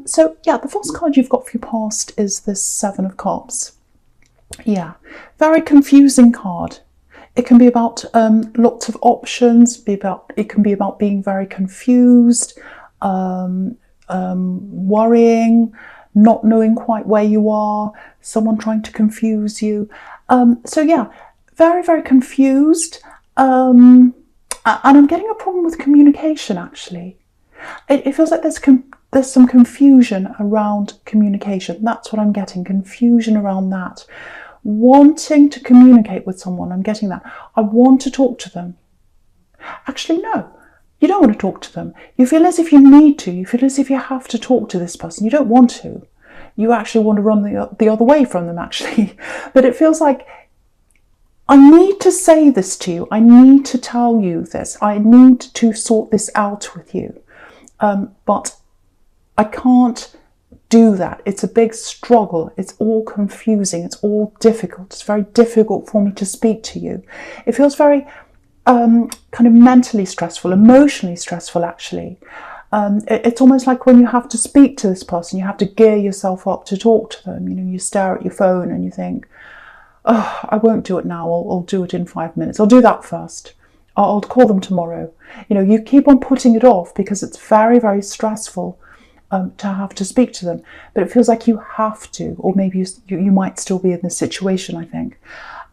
So yeah, the first card you've got for your past is this Seven of Cups. Yeah, very confusing card. It can be about lots of options. It can be about being very confused, worrying, not knowing quite where you are, someone trying to confuse you. So yeah, very, very confused. And I'm getting a problem with communication, actually. It feels like there's some confusion around communication. That's what I'm getting, confusion around that. Wanting to communicate with someone, I'm getting that. I want to talk to them. Actually, no, you don't want to talk to them. You feel as if you need to. You feel as if you have to talk to this person. You don't want to. You actually want to run the other way from them, actually. But it feels like, I need to say this to you. I need to tell you this. I need to sort this out with you. But I can't do that. It's a big struggle. It's all confusing. It's all difficult. It's very difficult for me to speak to you. It feels very kind of mentally stressful, emotionally stressful, actually. It's almost like when you have to speak to this person, you have to gear yourself up to talk to them. You know, you stare at your phone and you think, oh, I won't do it now. I'll do it in 5 minutes. I'll do that first. I'll call them tomorrow. You know, you keep on putting it off because it's very, very stressful to have to speak to them. But it feels like you have to, or maybe you might still be in this situation, I think.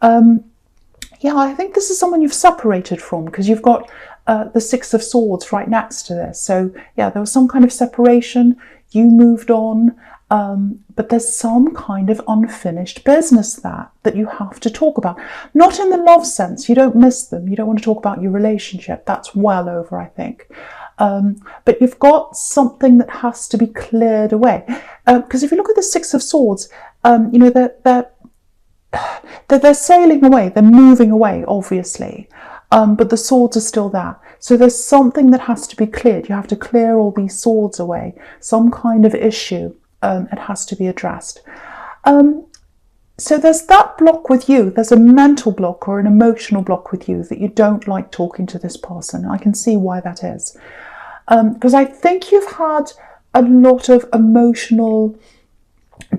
Yeah, I think this is someone you've separated from, because you've got the Six of Swords right next to this. So yeah, there was some kind of separation. You moved on. But there's some kind of unfinished business that you have to talk about. Not in the love sense. You don't miss them. You don't want to talk about your relationship. That's well over, I think. But you've got something that has to be cleared away. Because if you look at the Six of Swords, you know, they're sailing away. They're moving away, obviously. But the swords are still there. So there's something that has to be cleared. You have to clear all these swords away. Some kind of issue. It has to be addressed. So there's that block with you. There's a mental block or an emotional block with you that you don't like talking to this person. I can see why that is. Because I think you've had a lot of emotional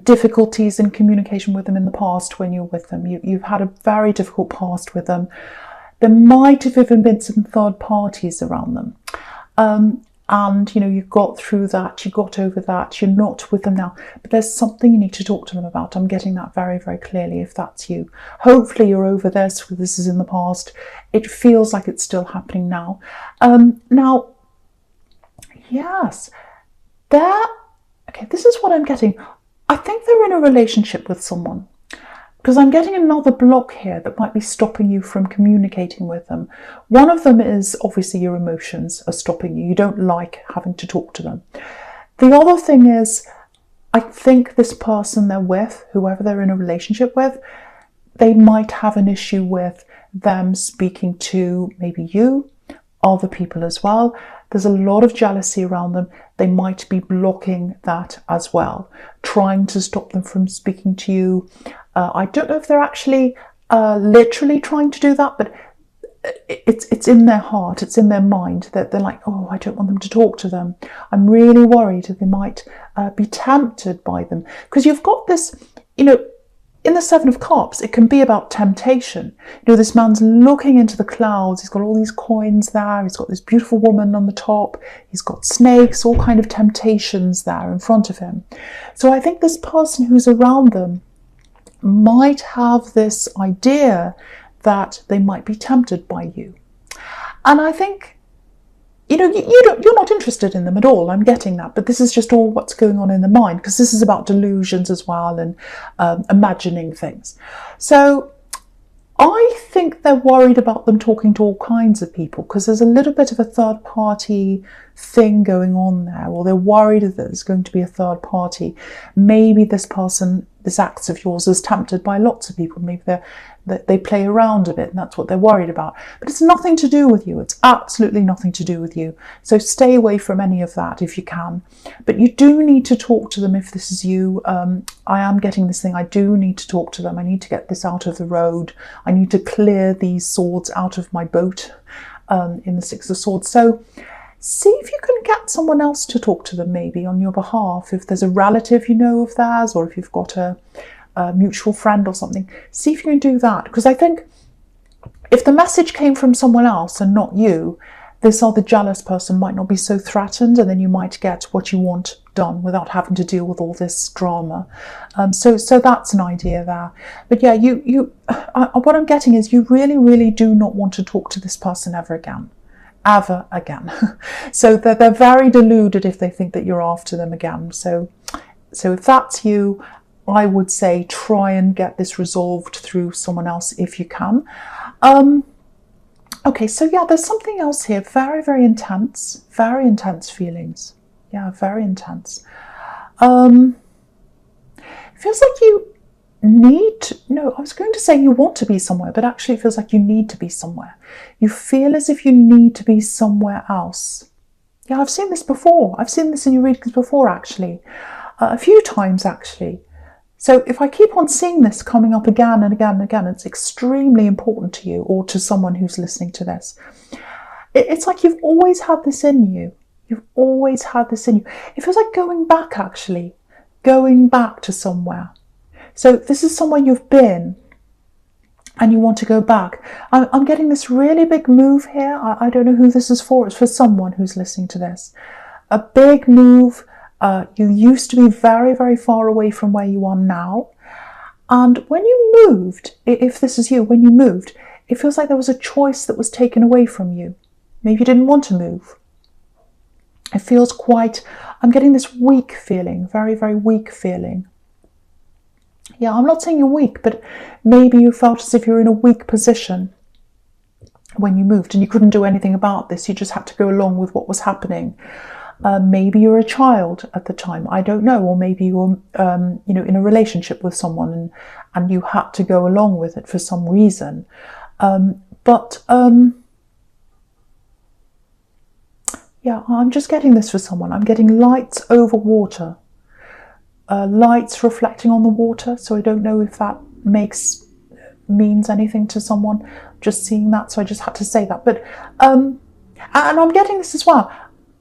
difficulties in communication with them in the past when you're with them. You've had a very difficult past with them. There might have even been some third parties around them. And, you know, you got through that, you got over that, you're not with them now. But there's something you need to talk to them about. I'm getting that very, very clearly if that's you. Hopefully you're over this, this is in the past. It feels like it's still happening now. Now, yes, okay, this is what I'm getting. I think they're in a relationship with someone. Because I'm getting another block here that might be stopping you from communicating with them. One of them is obviously your emotions are stopping you. You don't like having to talk to them. The other thing is, I think this person they're with, whoever they're in a relationship with, they might have an issue with them speaking to maybe you, other people as well. There's a lot of jealousy around them. They might be blocking that as well, trying to stop them from speaking to you. I don't know if they're actually literally trying to do that, but it's in their heart, it's in their mind that they're like, oh, I don't want them to talk to them. I'm really worried that they might be tempted by them. Because you've got this, you know, in the Seven of Cups, it can be about temptation. You know, this man's looking into the clouds. He's got all these coins there. He's got this beautiful woman on the top. He's got snakes, all kind of temptations there in front of him. So I think this person who's around them might have this idea that they might be tempted by you. And I think, you know, you're not interested in them at all. I'm getting that. But this is just all what's going on in the mind, because this is about delusions as well and imagining things. So I think they're worried about them talking to all kinds of people, because there's a little bit of a third party thing going on there, or they're worried that there's going to be a third party. Maybe this person, this act of yours is tempted by lots of people. Maybe they play around a bit and that's what they're worried about. But it's nothing to do with you. It's absolutely nothing to do with you. So stay away from any of that if you can. But you do need to talk to them if this is you. I am getting this thing. I do need to talk to them. I need to get this out of the road. I need to clear these swords out of my boat in the Six of Swords. So see if you can get someone else to talk to them maybe on your behalf. If there's a relative you know of theirs, or if you've got a mutual friend or something, see if you can do that. Because I think if the message came from someone else and not you, this other jealous person might not be so threatened, and then you might get what you want done without having to deal with all this drama. So that's an idea there. But yeah, what I'm getting is you really, really do not want to talk to this person ever again. Ever again. So they're very deluded if they think that you're after them again. So if that's you, I would say try and get this resolved through someone else if you can. Okay, so yeah, there's something else here. Very, very intense feelings. Yeah, very intense. It feels like you no, I was going to say you want to be somewhere, but actually it feels like you need to be somewhere. You feel as if you need to be somewhere else. Yeah, I've seen this before. I've seen this in your readings before, actually. A few times, actually. So if I keep on seeing this coming up again and again and again, it's extremely important to you or to someone who's listening to this. It's like you've always had this in you. You've always had this in you. It feels like going back, actually. Going back to somewhere. So this is somewhere you've been and you want to go back. I'm getting this really big move here. I don't know who this is for. It's for someone who's listening to this. A big move. You used to be very, very far away from where you are now. And when you moved, if this is you, when you moved, it feels like there was a choice that was taken away from you. Maybe you didn't want to move. It feels quite, I'm getting this weak feeling, very, very weak feeling. Yeah, I'm not saying you're weak, but maybe you felt as if you were in a weak position when you moved and you couldn't do anything about this. You just had to go along with what was happening. Maybe you were a child at the time, I don't know, or maybe you were, in a relationship with someone and you had to go along with it for some reason. Yeah, I'm just getting this for someone. I'm getting lights over water, lights reflecting on the water. So I don't know if that means anything to someone. Just seeing that, so I just had to say that. But and I'm getting this as well.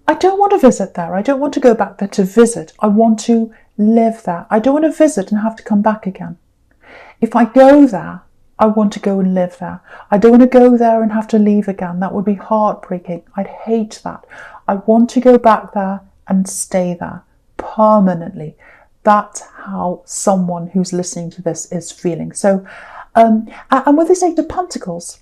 I don't want to visit there. I don't want to go back there to visit. I want to live there. I don't want to visit and have to come back again. If I go there, I want to go and live there. I don't want to go there and have to leave again. That would be heartbreaking. I'd hate that. I want to go back there and stay there permanently. That's how someone who's listening to this is feeling. So, and with this Eight of Pentacles,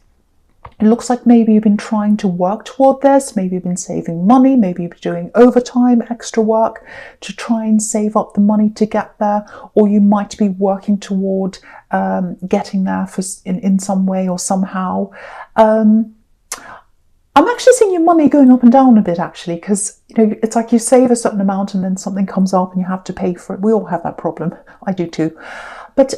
it looks like maybe you've been trying to work toward this. Maybe you've been saving money. Maybe you've been doing overtime, extra work to try and save up the money to get there. Or you might be working toward getting there in some way or somehow. I'm actually seeing your money going up and down a bit, actually, because it's like you save a certain amount and then something comes up and you have to pay for it. We all have that problem. I do too. But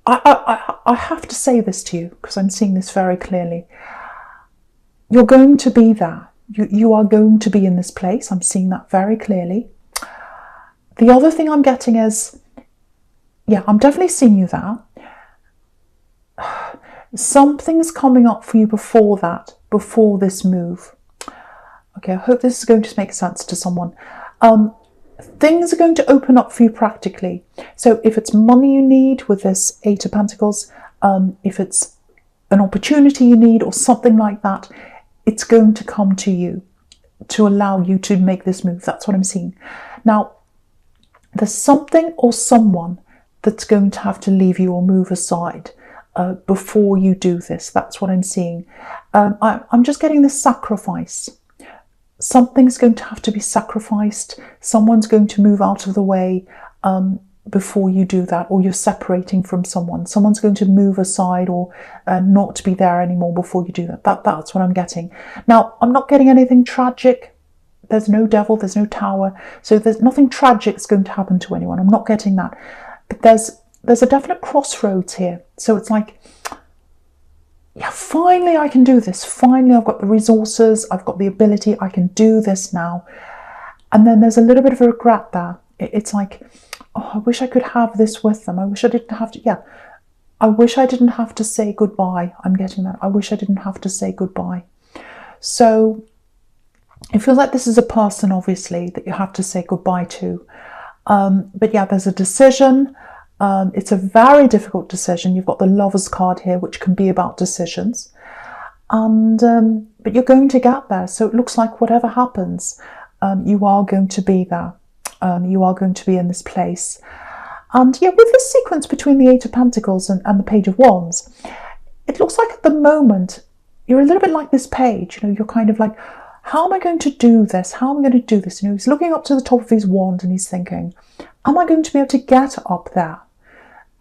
I have to say this to you because I'm seeing this very clearly. You're going to be there. You are going to be in this place. I'm seeing that very clearly. The other thing I'm getting is, yeah, I'm definitely seeing you there. Something's coming up for you before that, before this move. Okay, I hope this is going to make sense to someone. Things are going to open up for you practically. So if it's money you need with this Eight of Pentacles, if it's an opportunity you need or something like that, it's going to come to you to allow you to make this move. That's what I'm seeing. Now, there's something or someone that's going to have to leave you or move aside before you do this. That's what I'm seeing. I'm just getting this sacrifice. Something's going to have to be sacrificed. Someone's going to move out of the way before you do that, or you're separating from someone. Someone's going to move aside or not be there anymore before you do that. That's what I'm getting. Now, I'm not getting anything tragic. There's no devil, there's no tower. So there's nothing tragic that's going to happen to anyone. I'm not getting that. But there's a definite crossroads here. So it's like, yeah, finally I can do this. Finally, I've got the resources. I've got the ability. I can do this now. And then there's a little bit of a regret there. It's like, oh, I wish I could have this with them. I wish I didn't have to, yeah. I wish I didn't have to say goodbye. I'm getting that. I wish I didn't have to say goodbye. So It feels like this is a person, obviously, that you have to say goodbye to. But yeah, there's a decision. It's a very difficult decision. You've got the Lovers card here, which can be about decisions. And but you're going to get there. So it looks like whatever happens, you are going to be there. You are going to be in this place. And yeah, with this sequence between the Eight of Pentacles and the Page of Wands, it looks like at the moment, you're a little bit like this page. You're kind of like, how am I going to do this? How am I going to do this? He's looking up to the top of his wand and he's thinking, am I going to be able to get up there?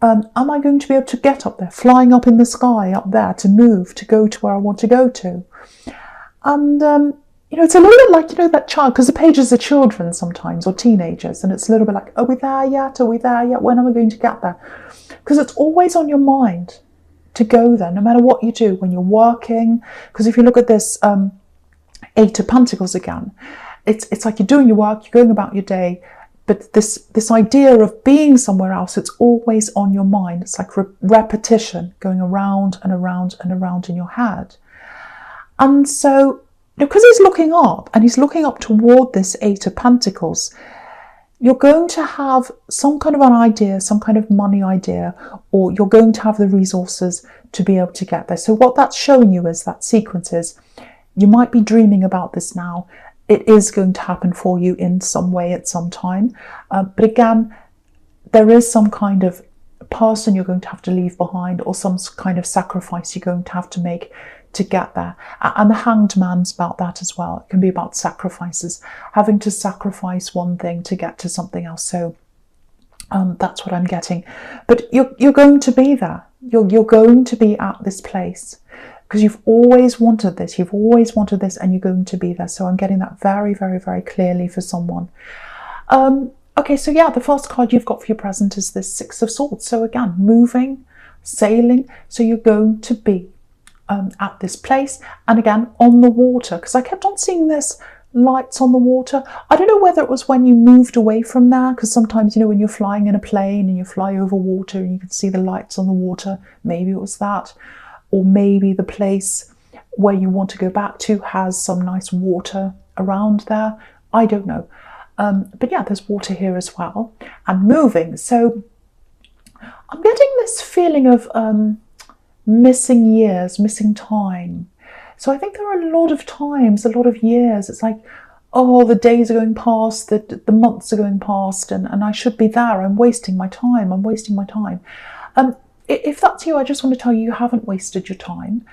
Am I going to be able to get up there, flying up in the sky up there, to move, to go to where I want to go to? And, it's a little bit like, that child, because the pages are children sometimes, or teenagers, and it's a little bit like, are we there yet? Are we there yet? When am I going to get there? Because it's always on your mind to go there, no matter what you do, when you're working. Because if you look at this Eight of Pentacles again, it's like you're doing your work, you're going about your day, but this idea of being somewhere else, it's always on your mind. It's like repetition, going around and around and around in your head. And so, because he's looking up, and he's looking up toward this Eight of Pentacles, you're going to have some kind of an idea, some kind of money idea, or you're going to have the resources to be able to get there. So what that's showing you is that sequence is, you might be dreaming about this now. It is going to happen for you in some way at some time. But again, there is some kind of person you're going to have to leave behind, or some kind of sacrifice you're going to have to make to get there. And the Hanged Man's about that as well. It can be about sacrifices, having to sacrifice one thing to get to something else. So that's what I'm getting. But you're going to be there. You're going to be at this place, because you've always wanted this. You've always wanted this, and you're going to be there. So I'm getting that very, very, very clearly for someone. Okay, so yeah, the first card you've got for your present is this Six of Swords. So again, moving, sailing. So you're going to be at this place, and again on the water, because I kept on seeing this lights on the water. I don't know whether it was when you moved away from there, because sometimes, when you're flying in a plane and you fly over water and you can see the lights on the water, maybe it was that, or maybe the place where you want to go back to has some nice water around there. I don't know, but yeah, there's water here as well, and moving. So I'm getting this feeling of missing years, missing time. So I think there are a lot of times, a lot of years, it's like, oh, the days are going past, the months are going past, and I should be there. I'm wasting my time. If that's you, I just want to tell you, you haven't wasted your time.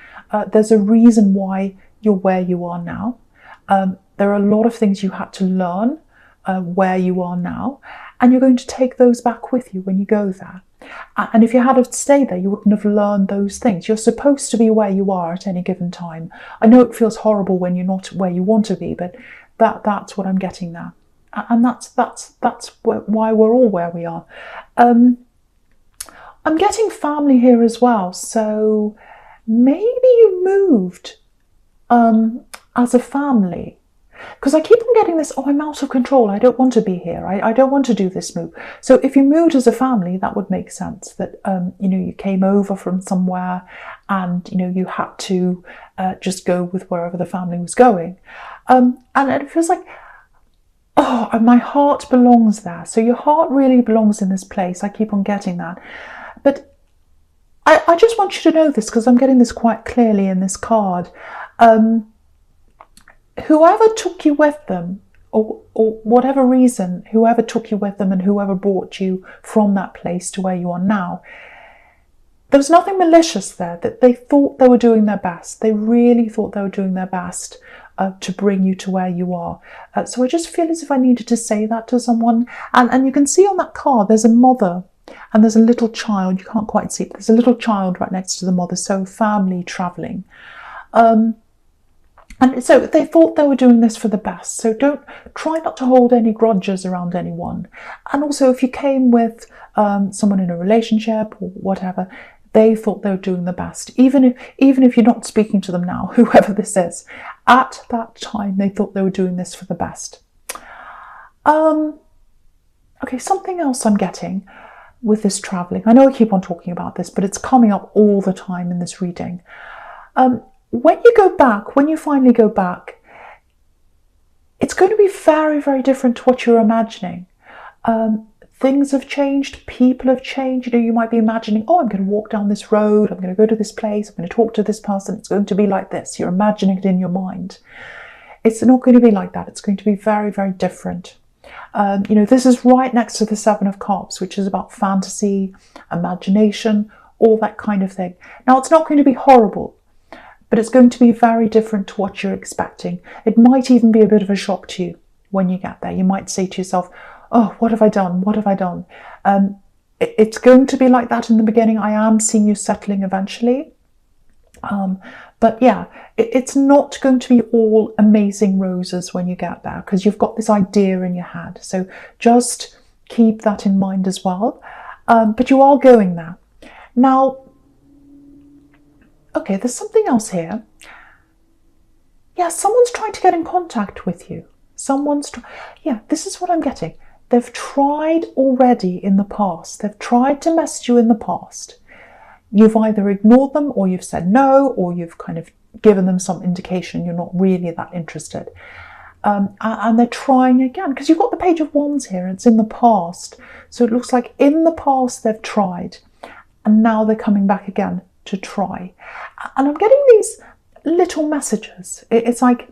There's a reason why you're where you are now. There are a lot of things you had to learn where you are now, and you're going to take those back with you when you go there. And if you had to stay there, you wouldn't have learned those things. You're supposed to be where you are at any given time. I know it feels horrible when you're not where you want to be, but that's what I'm getting there. And that's why we're all where we are. I'm getting family here as well. So maybe you moved as a family. Because I keep on getting this, oh, I'm out of control. I don't want to be here. I don't want to do this move. So if you moved as a family, that would make sense. That, you came over from somewhere and, you had to just go with wherever the family was going. And it feels like, oh, my heart belongs there. So your heart really belongs in this place. I keep on getting that. But I just want you to know this, because I'm getting this quite clearly in this card. Whoever took you with them, or whatever reason, whoever took you with them and whoever brought you from that place to where you are now, there was nothing malicious there. That they thought they were doing their best. They really thought they were doing their best to bring you to where you are. So I just feel as if I needed to say that to someone. And you can see on that card, there's a mother and there's a little child. You can't quite see it. There's a little child right next to the mother. So family traveling. And so they thought they were doing this for the best. So don't try not to hold any grudges around anyone. And also, if you came with someone in a relationship or whatever, they thought they were doing the best. Even if you're not speaking to them now, whoever this is, at that time they thought they were doing this for the best. Okay, something else I'm getting with this traveling. I know I keep on talking about this, but it's coming up all the time in this reading. When you go back, when you finally go back, it's going to be very, very different to what you're imagining. Things have changed, people have changed. You might be imagining, oh, I'm going to walk down this road, I'm going to go to this place, I'm going to talk to this person, it's going to be like this. You're imagining it in your mind. It's not going to be like that. It's going to be very, very different. This is right next to the Seven of Cups, which is about fantasy, imagination, all that kind of thing. Now, it's not going to be horrible, but it's going to be very different to what you're expecting. It might even be a bit of a shock to you when you get there. You might say to yourself, oh, what have I done? What have I done? It's going to be like that in the beginning. I am seeing you settling eventually. But yeah, it's not going to be all amazing roses when you get there, because you've got this idea in your head. So just keep that in mind as well. But you are going there. Now, okay, there's something else here. Yeah, someone's trying to get in contact with you. Yeah, this is what I'm getting. They've tried already in the past. They've tried to message you in the past. You've either ignored them, or you've said no, or you've kind of given them some indication you're not really that interested. And they're trying again, because you've got the Page of Wands here, and it's in the past. So it looks like in the past they've tried, and now they're coming back again to try. And I'm getting these little messages. It's like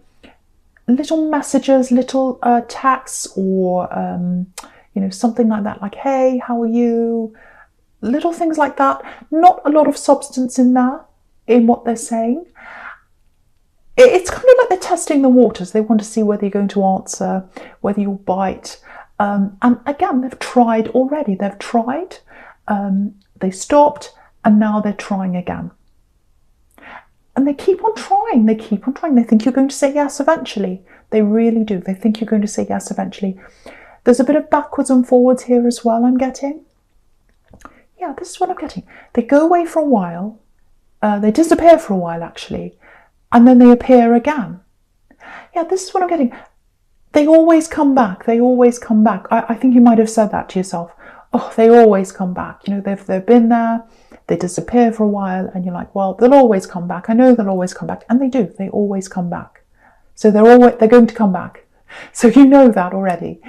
little messages, little texts, or something like that, like, hey, how are you? Little things like that. Not a lot of substance in there, in what they're saying. It's kind of like they're testing the waters. They want to see whether you're going to answer, whether you'll bite. And again, they've tried already. They've tried, they stopped, and now they're trying again. And they keep on trying, they keep on trying. They think you're going to say yes eventually. They really do. They think you're going to say yes eventually. There's a bit of backwards and forwards here as well, I'm getting. Yeah, this is what I'm getting. They go away for a while. They disappear for a while, actually. And then they appear again. Yeah, this is what I'm getting. They always come back. They always come back. I think you might have said that to yourself. Oh, they always come back. They've been there. They disappear for a while, and you're like, well, they'll always come back. I know they'll always come back. And they do. They always come back. So they're going to come back. So you know that already.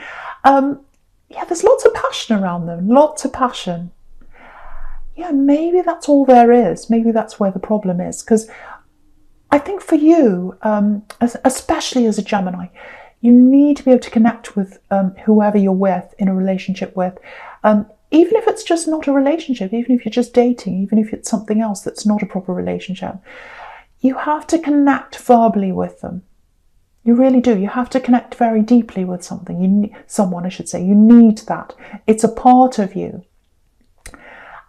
Yeah, there's lots of passion around them. Lots of passion. Yeah, maybe that's all there is. Maybe that's where the problem is. Because I think for you, especially as a Gemini, you need to be able to connect with whoever you're with, in a relationship with. Even if it's just not a relationship, even if you're just dating, even if it's something else that's not a proper relationship, you have to connect verbally with them. You really do. You have to connect very deeply with someone, I should say. You need that. It's a part of you.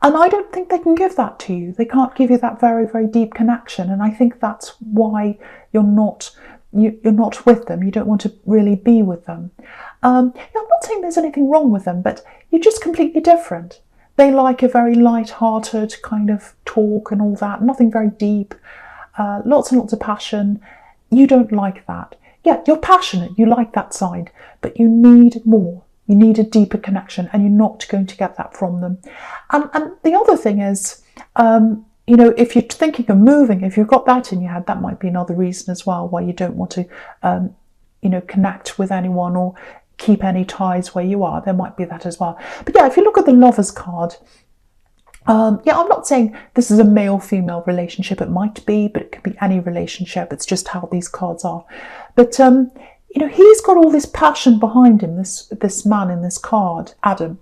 And I don't think they can give that to you. They can't give you that very, very deep connection. And I think that's why you're not with them. You don't want to really be with them. I'm not saying there's anything wrong with them, but you're just completely different. They like a very light-hearted kind of talk and all that. Nothing very deep. Lots and lots of passion. You don't like that. Yeah, you're passionate. You like that side, but you need more. You need a deeper connection, and you're not going to get that from them. And the other thing is, if you're thinking of moving, if you've got that in your head, that might be another reason as well why you don't want to, connect with anyone or keep any ties where you are. There might be that as well. But yeah, if you look at the Lovers card, I'm not saying this is a male-female relationship. It might be, but it could be any relationship. It's just how these cards are. But he's got all this passion behind him, this man in this card, Adam.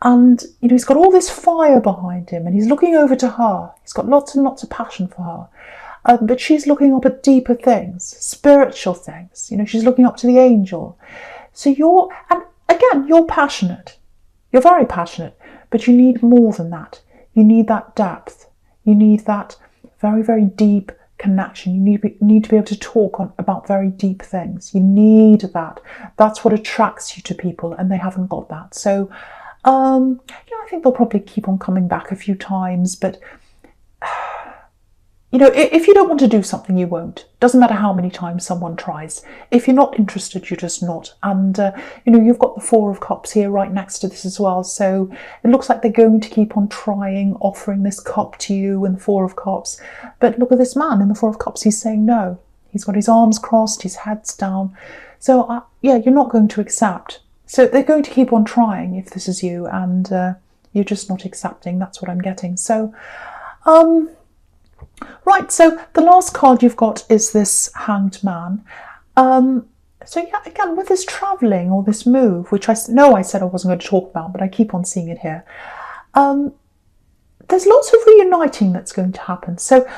And, he's got all this fire behind him, and he's looking over to her. He's got lots and lots of passion for her. But she's looking up at deeper things, spiritual things. She's looking up to the angel. So you're passionate. You're very passionate, but you need more than that. You need that depth. You need that very, very deep connection. You need to be able to talk about very deep things. You need that. That's what attracts you to people, and they haven't got that. So, I think they'll probably keep on coming back a few times, but if you don't want to do something, you won't. Doesn't matter how many times someone tries. If you're not interested, you're just not. And, you've got the Four of Cups here right next to this as well. So it looks like they're going to keep on trying, offering this cup to you and the Four of Cups. But look at this man in the Four of Cups. He's saying no. He's got his arms crossed, his head's down. So yeah, you're not going to accept. So they're going to keep on trying if this is you, and you're just not accepting. That's what I'm getting. So, right, so the last card you've got is this Hanged Man. So yeah, again, with this travelling or this move, which I know I said I wasn't going to talk about, but I keep on seeing it here. There's lots of reuniting that's going to happen. So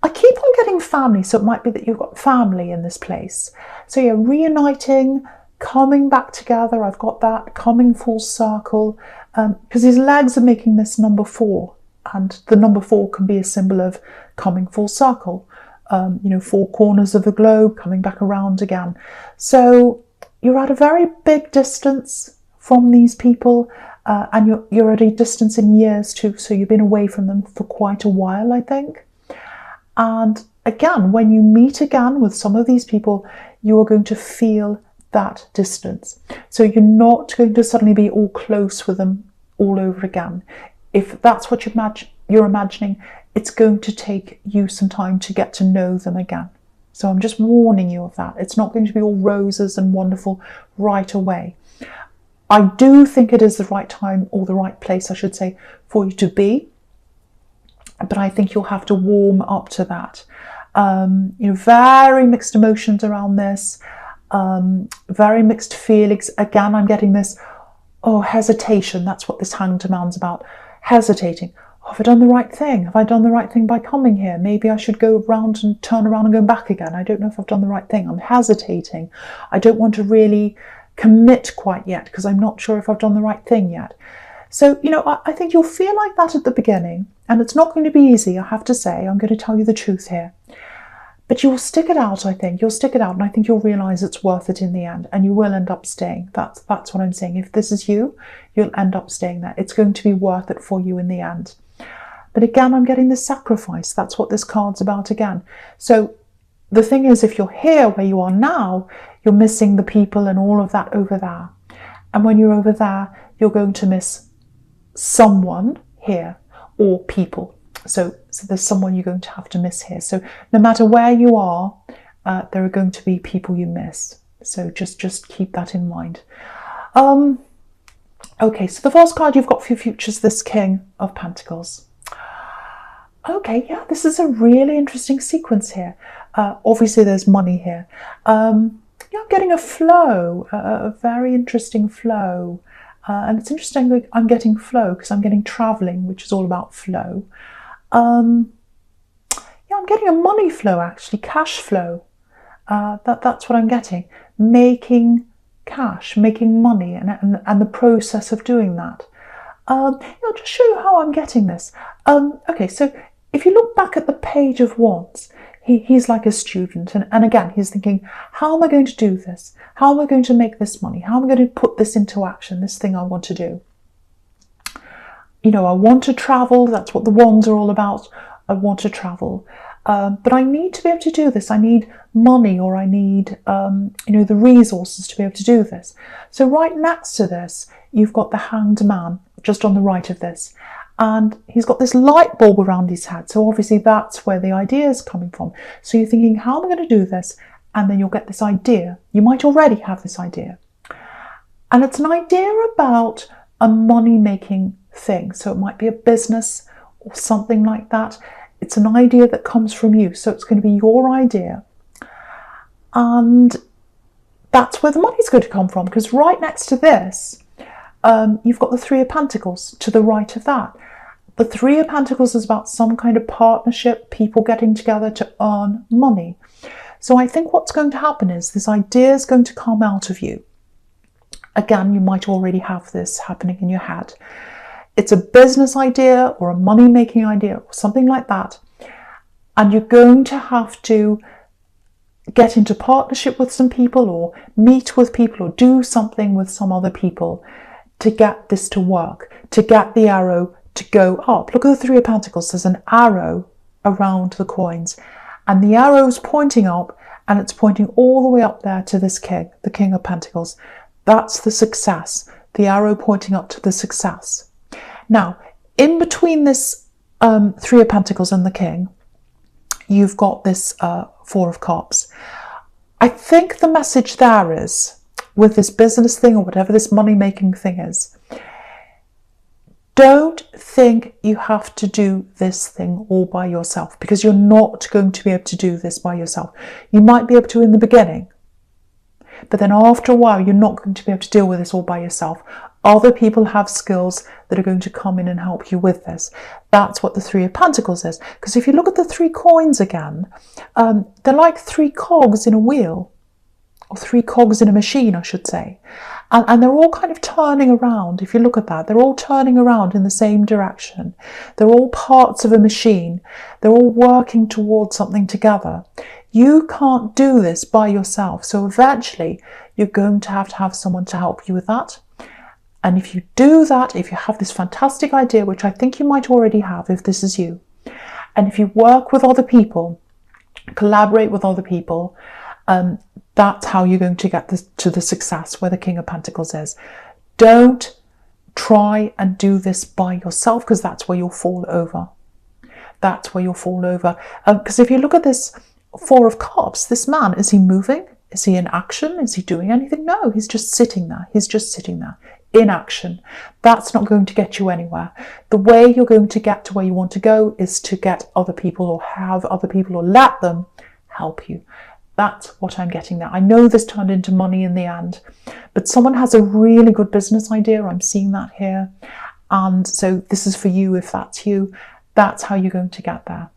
I keep on getting family, so it might be that you've got family in this place. So yeah, reuniting, coming back together, I've got that, coming full circle, because his legs are making this number 4, and the number 4 can be a symbol of coming full circle, 4 corners of the globe, coming back around again. So you're at a very big distance from these people, and you're at a distance in years too, so you've been away from them for quite a while, I think. And again, when you meet again with some of these people, you are going to feel that distance. So you're not going to suddenly be all close with them all over again. If that's what you're imagining, it's going to take you some time to get to know them again. So I'm just warning you of that. It's not going to be all roses and wonderful right away. I do think it is the right time, or the right place, I should say, for you to be. But I think you'll have to warm up to that. Very mixed emotions around this. Very mixed feelings. Again, I'm getting this, hesitation. That's what this Hanged Man's about. Hesitating. Have I done the right thing? Have I done the right thing by coming here? Maybe I should go around and turn around and go back again. I don't know if I've done the right thing. I'm hesitating. I don't want to really commit quite yet because I'm not sure if I've done the right thing yet. So, I think you'll feel like that at the beginning, and it's not going to be easy, I have to say. I'm going to tell you the truth here. But you'll stick it out, I think. You'll stick it out, and I think you'll realise it's worth it in the end, and you will end up staying. That's what I'm saying. If this is you, you'll end up staying there. It's going to be worth it for you in the end. But again, I'm getting the sacrifice. That's what this card's about again. So the thing is, if you're here where you are now, you're missing the people and all of that over there. And when you're over there, you're going to miss someone here, or people. So there's someone you're going to have to miss here. So no matter where you are, there are going to be people you miss. So just keep that in mind. Okay, so the first card you've got for your future is this King of Pentacles. Okay, yeah, this is a really interesting sequence here. Obviously, there's money here. Yeah, I'm getting a flow, a very interesting flow. And it's interesting I'm getting flow because I'm getting travelling, which is all about flow. I'm getting a money flow, actually, cash flow. That's what I'm getting. Making cash, making money, and the process of doing that. I'll just show you how I'm getting this. Okay, so if you look back at the Page of Wands, he's like a student, and again, he's thinking, how am I going to do this? How am I going to make this money? How am I going to put this into action, this thing I want to do? I want to travel. That's what the wands are all about. I want to travel. But I need to be able to do this. I need money, or I need, the resources to be able to do this. So right next to this, you've got the Hanged Man, just on the right of this. And he's got this light bulb around his head. So obviously that's where the idea is coming from. So you're thinking, how am I going to do this? And then you'll get this idea. You might already have this idea. And it's an idea about a money-making thing. So it might be a business or something like that. It's an idea that comes from you. So it's going to be your idea. And that's where the money's going to come from. Because right next to this, you've got the Three of Pentacles to the right of that. The Three of Pentacles is about some kind of partnership, people getting together to earn money. So I think what's going to happen is this idea is going to come out of you. Again, you might already have this happening in your head. It's a business idea or a money-making idea or something like that. And you're going to have to get into partnership with some people, or meet with people, or do something with some other people to get this to work, to get the arrow to go up. Look at the Three of Pentacles. There's an arrow around the coins, and the arrow's pointing up, and it's pointing all the way up there to this king, the King of Pentacles. That's the success. The arrow pointing up to the success. Now, in between this Three of Pentacles and the King, you've got this Four of Cups. I think the message there is, with this business thing or whatever this money-making thing is, don't think you have to do this thing all by yourself, because you're not going to be able to do this by yourself. You might be able to in the beginning, but then after a while, you're not going to be able to deal with this all by yourself. Other people have skills that are going to come in and help you with this. That's what the Three of Pentacles is. Because if you look at the 3 coins again, they're like 3 cogs in a wheel, or 3 cogs in a machine, I should say. And they're all kind of turning around. If you look at that, they're all turning around in the same direction. They're all parts of a machine. They're all working towards something together. You can't do this by yourself. So eventually you're going to have someone to help you with that. And if you do that, if you have this fantastic idea, which I think you might already have if this is you, and if you work with other people, collaborate with other people, that's how you're going to get to the success where the King of Pentacles is. Don't try and do this by yourself, because that's where you'll fall over. That's where you'll fall over. Because if you look at this 4 of Cups, this man, is he moving? Is he in action? Is he doing anything? No, he's just sitting there. He's just sitting there in action. That's not going to get you anywhere. The way you're going to get to where you want to go is to get other people, or have other people, or let them help you. That's what I'm getting there. I know this turned into money in the end, but someone has a really good business idea. I'm seeing that here. And so this is for you if that's you. That's how you're going to get there.